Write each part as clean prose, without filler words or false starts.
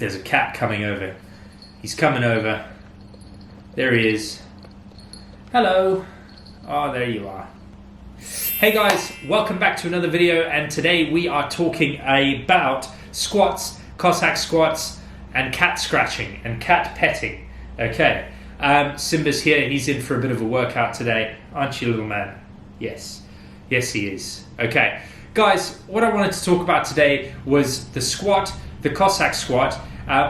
There's a cat coming over. He's coming over. There he is. Hello. Oh, there you are. Hey guys, welcome back to another video, and today we are talking about squats, Cossack squats, and cat scratching and cat petting. Okay, Simba's here. He's in for a bit of a workout today, aren't you, little man? Yes, he is. Okay, guys, what I wanted to talk about today was the squat, the Cossack squat.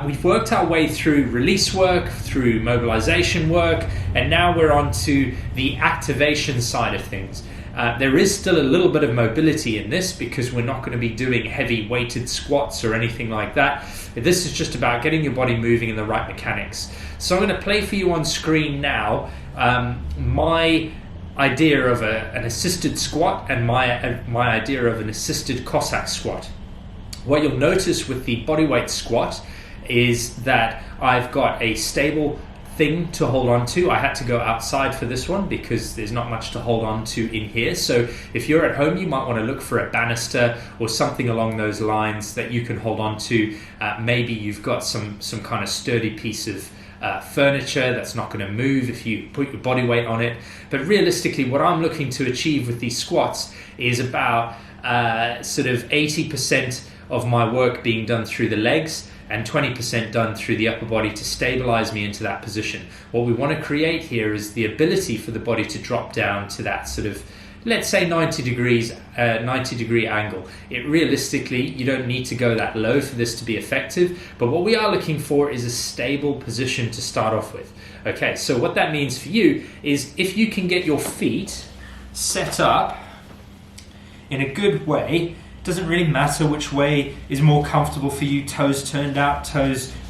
We've worked our way through release work, through mobilization work, and now we're on to the activation side of things. There is still a little bit of mobility in this because we're not going to be doing heavy weighted squats or anything like that. This is just about getting your body moving in the right mechanics. So I'm going to play for you on screen now my idea of an assisted squat and my idea of an assisted Cossack squat. What you'll notice with the bodyweight squat is that I've got a stable thing to hold on to. I had to go outside for this one because there's not much to hold on to in here. So if you're at home, you might want to look for a banister or something along those lines that you can hold on to. Maybe you've got some kind of sturdy piece of furniture that's not going to move if you put your body weight on it. But realistically, what I'm looking to achieve with these squats is about sort of 80% of my work being done through the legs and 20% done through the upper body to stabilize me into that position. What we want to create here is the ability for the body to drop down to that sort of, let's say 90 degree angle. Realistically, you don't need to go that low for this to be effective, but what we are looking for is a stable position to start off with. Okay, so what that means for you is if you can get your feet set up in a good way. Doesn't really matter which way is more comfortable for you, toes turned out,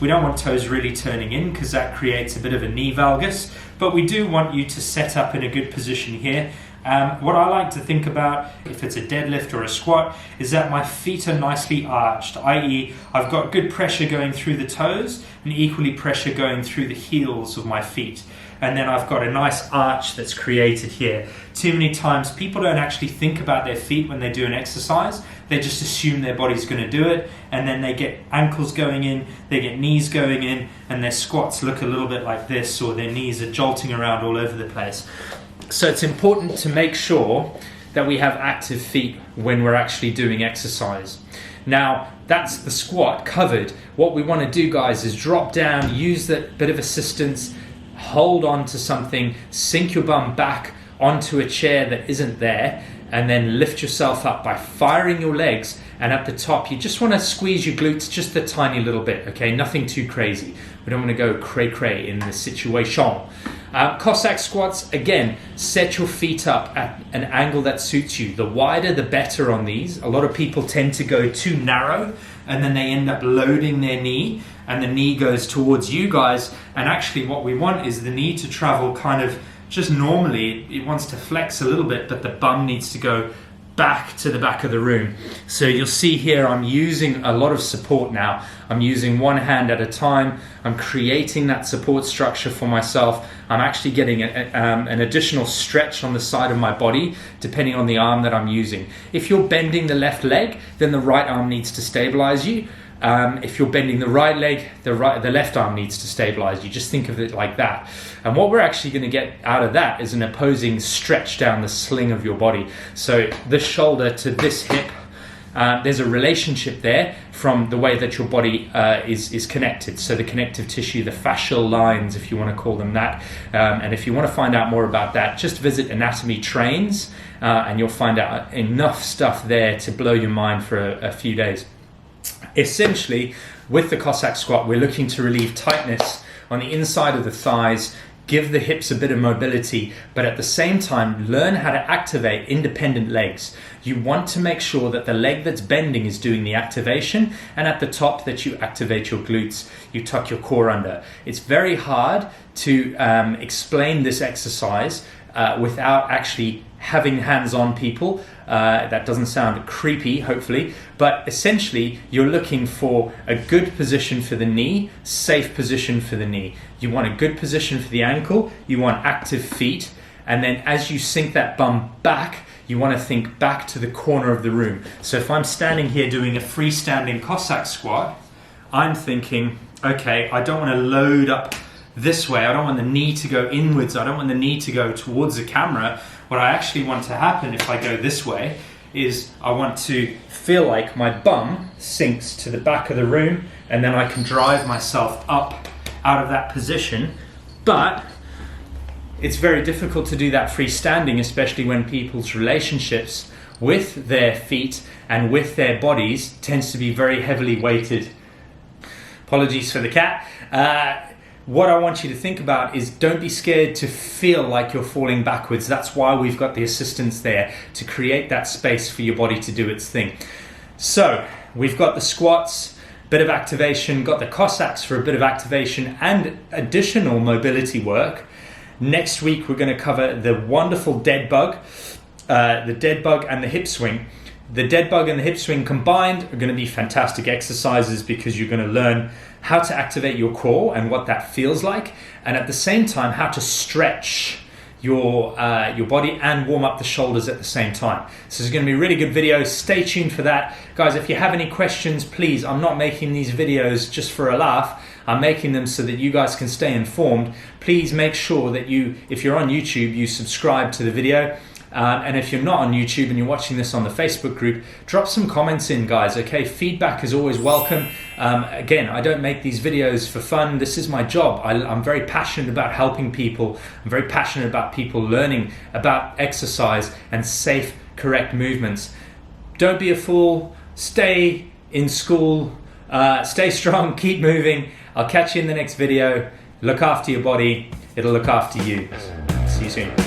we don't want toes really turning in because that creates a bit of a knee valgus, but we do want you to set up in a good position here. What I like to think about, if it's a deadlift or a squat, is that my feet are nicely arched, i.e. I've got good pressure going through the toes and equally pressure going through the heels of my feet. And then I've got a nice arch that's created here. Too many times people don't actually think about their feet when they do an exercise. They just assume their body's going to do it, and then they get ankles going in, they get knees going in, and their squats look a little bit like this, or their knees are jolting around all over the place. So it's important to make sure that we have active feet when we're actually doing exercise. Now, that's the squat covered. What we want to do, guys, is drop down, use that bit of assistance, hold on to something, sink your bum back onto a chair that isn't there, and then lift yourself up by firing your legs. And at the top, you just want to squeeze your glutes just a tiny little bit, okay? Nothing too crazy. We don't want to go cray-cray in this situation. Cossack squats, again, set your feet up at an angle that suits you. The wider, the better on these. A lot of people tend to go too narrow, and then they end up loading their knee, and the knee goes towards you guys. And actually what we want is the knee to travel kind of just normally. It wants to flex a little bit, but the bum needs to go back to the back of the room. So you'll see here I'm using a lot of support now. I'm using one hand at a time. I'm creating that support structure for myself. I'm actually getting an additional stretch on the side of my body depending on the arm that I'm using. If you're bending the left leg, then the right arm needs to stabilize you. If you're bending the right leg, the left arm needs to stabilize you. Just think of it like that. And what we're actually going to get out of that is an opposing stretch down the sling of your body. So this shoulder to this hip, there's a relationship there from the way that your body is connected. So the connective tissue, the fascial lines, if you want to call them that. And if you want to find out more about that, just visit Anatomy Trains, and you'll find out enough stuff there to blow your mind for a few days. Essentially, with the Cossack squat, we're looking to relieve tightness on the inside of the thighs, give the hips a bit of mobility, but at the same time, learn how to activate independent legs. You want to make sure that the leg that's bending is doing the activation, and at the top that you activate your glutes, you tuck your core under. It's very hard to explain this exercise without actually having hands-on people. That doesn't sound creepy, hopefully, but essentially you're looking for a good position for the knee, safe position for the knee. You want a good position for the ankle, you want active feet, and then as you sink that bum back, you want to think back to the corner of the room. So if I'm standing here doing a freestanding Cossack squat, I'm thinking, okay, I don't want to load up this way. I don't want the knee to go inwards. I don't want the knee to go towards the camera. What I actually want to happen if I go this way is I want to feel like my bum sinks to the back of the room, and then I can drive myself up out of that position. But it's very difficult to do that freestanding, especially when people's relationships with their feet and with their bodies tends to be very heavily weighted. Apologies for the cat. What I want you to think about is don't be scared to feel like you're falling backwards. That's why we've got the assistance there, to create that space for your body to do its thing. So we've got the squats, bit of activation, got the Cossacks for a bit of activation and additional mobility work. Next week we're going to cover the wonderful dead bug, and the hip swing. The dead bug and the hip swing combined are going to be fantastic exercises because you're going to learn how to activate your core and what that feels like, and at the same time how to stretch your body and warm up the shoulders at the same time. So it's going to be a really good video. Stay tuned for that. Guys, if you have any questions, please, I'm not making these videos just for a laugh. I'm making them so that you guys can stay informed. Please make sure that you, if you're on YouTube, you subscribe to the video. And if you're not on YouTube and you're watching this on the Facebook group, drop some comments in, guys, okay? Feedback is always welcome. Again, I don't make these videos for fun. This is my job. I'm very passionate about helping people. I'm very passionate about people learning about exercise and safe, correct movements. Don't be a fool. Stay in school. Stay strong. Keep moving. I'll catch you in the next video. Look after your body. It'll look after you. See you soon.